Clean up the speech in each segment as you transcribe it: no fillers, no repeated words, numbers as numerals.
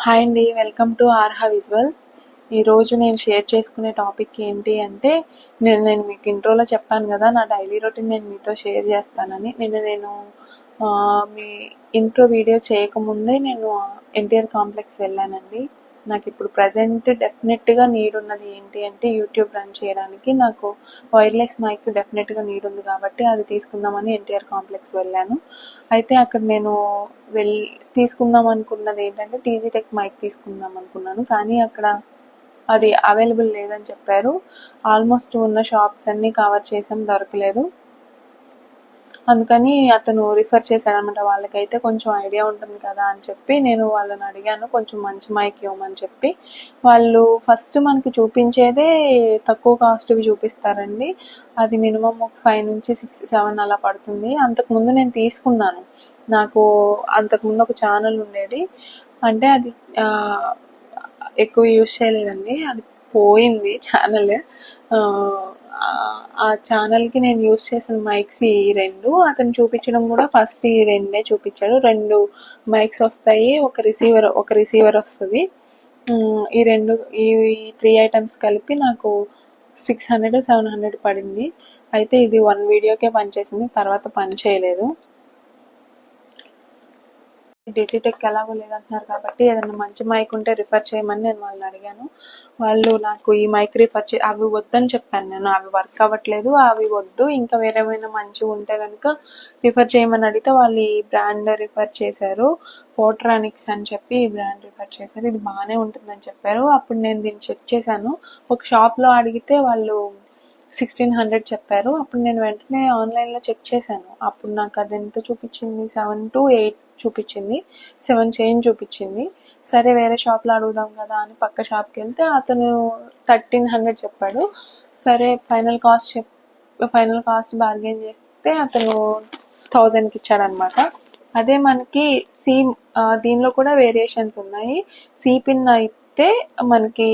Hi అండి, welcome to ఆర్హా visuals. ఈరోజు నేను షేర్ చేసుకునే టాపిక్ ఏంటి అంటే, నేను మీకు ఇంట్రోలో చెప్పాను కదా, నా డైలీ రొటీన్ నేను మీతో షేర్ చేస్తానని. నేను మీ ఇంట్రో వీడియో చేయకముందే నేను ఎన్టీఆర్ కాంప్లెక్స్ వెళ్ళానండి. నాకు ఇప్పుడు ప్రజెంట్ డెఫినెట్గా నీడ్ ఉన్నది ఏంటి అంటే, యూట్యూబ్ రన్ చేయడానికి నాకు వైర్లెస్ మైక్ డెఫినెట్గా నీడ్ ఉంది కాబట్టి అది తీసుకుందామని ఎన్టీఆర్ కాంప్లెక్స్ వెళ్ళాను. అయితే అక్కడ నేను తీసుకుందాం అనుకున్నది ఏంటంటే టీజీ టెక్ మైక్ తీసుకుందాం అనుకున్నాను, కానీ అక్కడ అది అవైలబుల్ లేదని చెప్పారు. ఆల్మోస్ట్ ఉన్న షాప్స్ అన్నీ కవర్ చేసాం, దొరకలేదు. అందుకని అతను రిఫర్ చేశాడనమాట. వాళ్ళకైతే కొంచెం ఐడియా ఉంటుంది కదా అని చెప్పి నేను వాళ్ళని అడిగాను, కొంచెం మంచి మైక్ ఇవ్వమని చెప్పి. వాళ్ళు ఫస్ట్ మనకి చూపించేదే తక్కువ కాస్ట్వి చూపిస్తారండి. అది మినిమం ఒక 5 నుంచి 6, 7 అలా పడుతుంది. అంతకుముందు నేను తీసుకున్నాను. నాకు అంతకుముందు ఒక ఛానల్ ఉండేది, అంటే అది ఎక్కువ యూజ్ చేయలేదండి, అది పోయింది ఛానల్. ఆ ఛానల్కి నేను యూజ్ చేసిన మైక్స్ ఈ రెండు. అతను చూపించడం కూడా ఫస్ట్ ఈ రెండే చూపించాడు. 2 మైక్స్ వస్తాయి, ఒక రిసీవర్ వస్తుంది. ఈ 3 ఐటమ్స్ కలిపి నాకు 600, 700 పడింది. అయితే ఇది 1 వీడియోకే పనిచేసింది, తర్వాత పని చేయలేదు. డిజిటెక్ ఎలాగో లేదంటున్నారు కాబట్టి ఏదైనా మంచి మైక్ ఉంటే రిఫర్ చేయమని నేను వాళ్ళని అడిగాను. వాళ్ళు నాకు ఈ మైక్ అవి వద్దని చెప్పాను నేను, అవి వర్క్ అవ్వట్లేదు, అవి వద్దు, ఇంకా వేరేమైనా మంచివి ఉంటే కనుక రిఫర్ చేయమని అడిగితే వాళ్ళు ఈ బ్రాండ్ రిఫర్ చేశారు. పోట్రానిక్స్ అని చెప్పి ఈ బ్రాండ్ రిఫర్ చేశారు. ఇది బాగానే ఉంటుందని చెప్పారు. అప్పుడు నేను దీన్ని చెక్ చేశాను. ఒక షాప్లో అడిగితే వాళ్ళు 1600 చెప్పారు. అప్పుడు నేను వెంటనే ఆన్లైన్లో చెక్ చేశాను. అప్పుడు నాకు అది ఎంత చూపించింది, 7 to 8 చూపించింది, 7 చేంజ్ చూపించింది. సరే వేరే షాప్లో అడుగుదాం కదా అని పక్క షాప్కి వెళ్తే అతను 1300 చెప్పాడు. సరే ఫైనల్ కాస్ట్ బార్గెన్ చేస్తే అతను 1000కి ఇచ్చాడనమాట. అదే మనకి దీనిలో కూడా వేరియేషన్స్ ఉన్నాయి. సి పిన్ అయితే మనకి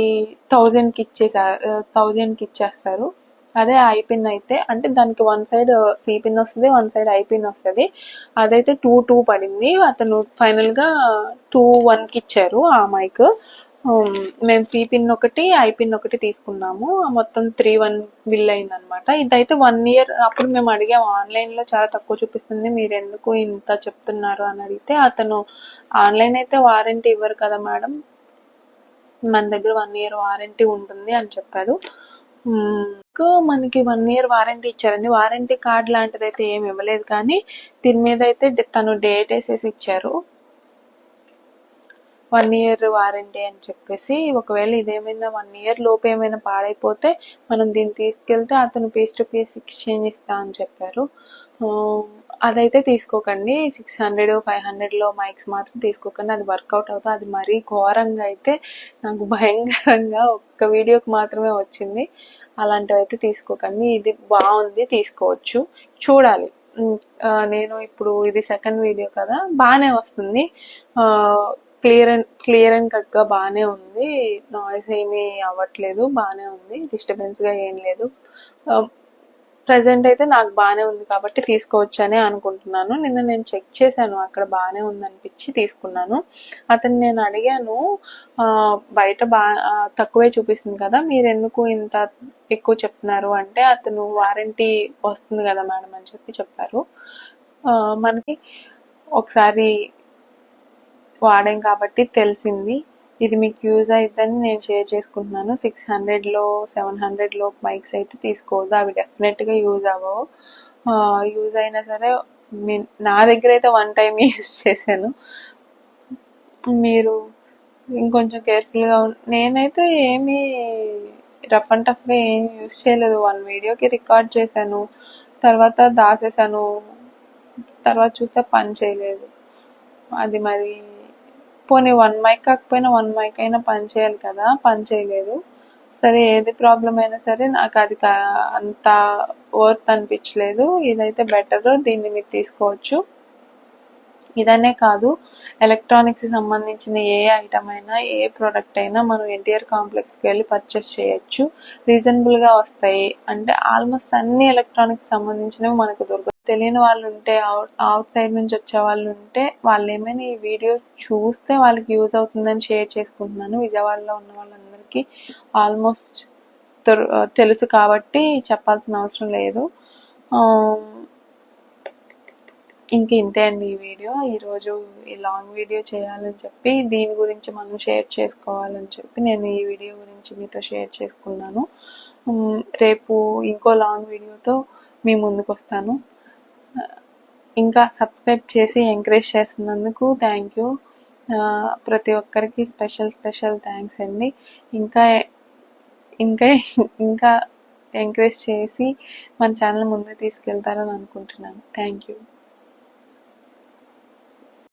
1000కి ఇచ్చేస్తారు. అదే ఐ పిన్ అయితే, అంటే దానికి 1 సైడ్ సి పిన్ వస్తుంది, 1 సైడ్ ఐ పిన్ వస్తుంది. అదైతే 2 పడింది. అతను ఫైనల్గా 2-1కి ఇచ్చారు ఆ మైక్. మేము సి పిన్ ఒకటి, ఐ పిన్ ఒకటి తీసుకున్నాము. మొత్తం 3-1 బిల్ అయిందనమాట. ఇదైతే 1 ఇయర్. అప్పుడు మేము అడిగాము, ఆన్లైన్లో చాలా తక్కువ చూపిస్తుంది, మీరు ఎందుకు ఇంత చెప్తున్నారు అని అడిగితే అతను, ఆన్లైన్ అయితే వారంటీ ఇవ్వరు కదా మేడం, మన దగ్గర 1 ఇయర్ వారంటీ ఉంటుంది అని చెప్పారు. మనకి 1 ఇయర్ వారంటీ ఇచ్చారండి. వారంటీ కార్డ్ లాంటిది అయితే ఏమి ఇవ్వలేదు, కానీ దీని మీద అయితే తను డేట్ వేసేసి ఇచ్చారు, 1 ఇయర్ వారంటీ అని చెప్పేసి. ఒకవేళ ఇదేమైనా 1 ఇయర్ లోపు ఏమైనా పాడైపోతే మనం దీన్ని తీసుకెళ్తే అతను ఫేస్ టు ఫేస్ ఎక్స్చేంజ్ ఇస్తా అని చెప్పారు. అదైతే తీసుకోకండి. 600, 500లో మైక్స్ మాత్రం తీసుకోకండి, అది వర్కౌట్ అవుతుంది. అది మరీ ఘోరంగా అయితే నాకు భయంకరంగా ఒక్క వీడియోకి మాత్రమే వచ్చింది. అలాంటివి అయితే తీసుకోకండి. ఇది బాగుంది, తీసుకోవచ్చు, చూడాలి. నేను ఇప్పుడు ఇది సెకండ్ వీడియో కదా, బాగానే వస్తుంది. క్లియర్ అండ్ కట్గా బాగానే ఉంది. నాయిస్ ఏమీ అవ్వట్లేదు, బాగానే ఉంది, డిస్టర్బెన్స్గా ఏం లేదు. ప్రజెంట్ అయితే నాకు బాగానే ఉంది కాబట్టి తీసుకోవచ్చు అని అనుకుంటున్నాను. నిన్న నేను చెక్ చేశాను, అక్కడ బాగానే ఉందనిపించి తీసుకున్నాను. అతను నేను అడిగాను, బయట తక్కువే చూపిస్తుంది కదా, మీరు ఎందుకు ఇంత ఎక్కువ చెప్తున్నారు అంటే, అతను వారంటీ వస్తుంది కదా మేడం అని చెప్పారు. మనకి ఒకసారి వాడాం కాబట్టి తెలిసింది. ఇది మీకు యూజ్ అయిద్దని నేను షేర్ చేసుకుంటున్నాను. 600లో 700లో మైక్స్ అయితే తీసుకోవద్దు, అవి డెఫినెట్గా యూజ్ అవ్వవు. యూజ్ అయినా సరే నా దగ్గర అయితే 1 టైం యూజ్ చేశాను. మీరు ఇంకొంచెం కేర్ఫుల్గా నేనైతే ఏమీ రఫ్ అండ్ టఫ్గా ఏం యూజ్ చేయలేదు. 1 వీడియోకి రికార్డ్ చేశాను, తర్వాత దాచేసాను, తర్వాత చూస్తే పని చేయలేదు. అది మరి పోనీ 1 మైక్ కాకపోయినా 1 మైక్ అయినా పని చేయాలి కదా, పని చేయలేదు. సరే ఏది ప్రాబ్లం అయినా సరే నాకు అది అంత వర్త్ అనిపించలేదు. ఇదైతే బెటర్, దీన్ని మీరు తీసుకోవచ్చు. ఇదనే కాదు, ఎలక్ట్రానిక్స్ సంబంధించిన ఏ ఐటమ్ అయినా, ఏ ప్రోడక్ట్ అయినా మనం ఎన్టీఆర్ కాంప్లెక్స్కి వెళ్ళి పర్చేస్ చేయొచ్చు. రీజనబుల్గా వస్తాయి. అంటే ఆల్మోస్ట్ అన్ని ఎలక్ట్రానిక్స్ సంబంధించినవి మనకు దొరుకుతాయి. తెలియని వాళ్ళు ఉంటే, అవుట్ సైడ్ నుంచి వచ్చే వాళ్ళు ఉంటే, వాళ్ళు ఏమైనా ఈ వీడియో చూస్తే వాళ్ళకి యూజ్ అవుతుందని షేర్ చేసుకుంటున్నాను. విజయవాడలో ఉన్న వాళ్ళందరికీ ఆల్మోస్ట్ తెలుసు కాబట్టి చెప్పాల్సిన అవసరం లేదు. ఇంక ఇంతే అండి ఈ వీడియో. ఈరోజు ఈ లాంగ్ వీడియో చేయాలని చెప్పి, దీని గురించి మనం షేర్ చేసుకోవాలని చెప్పి నేను ఈ వీడియో గురించి మీతో షేర్ చేసుకున్నాను. రేపు ఇంకో లాంగ్ వీడియోతో మీ ముందుకు వస్తాను. ఇంకా సబ్స్క్రైబ్ చేసి ఎంకరేజ్ చేస్తున్నందుకు థ్యాంక్ యూ. ప్రతి ఒక్కరికి స్పెషల్ థ్యాంక్స్ అండి. ఇంకా ఇంకా ఇంకా ఎంకరేజ్ చేసి మన ఛానల్ ముందుకు తీసుకెళ్తారని అనుకుంటున్నాను. Thank you.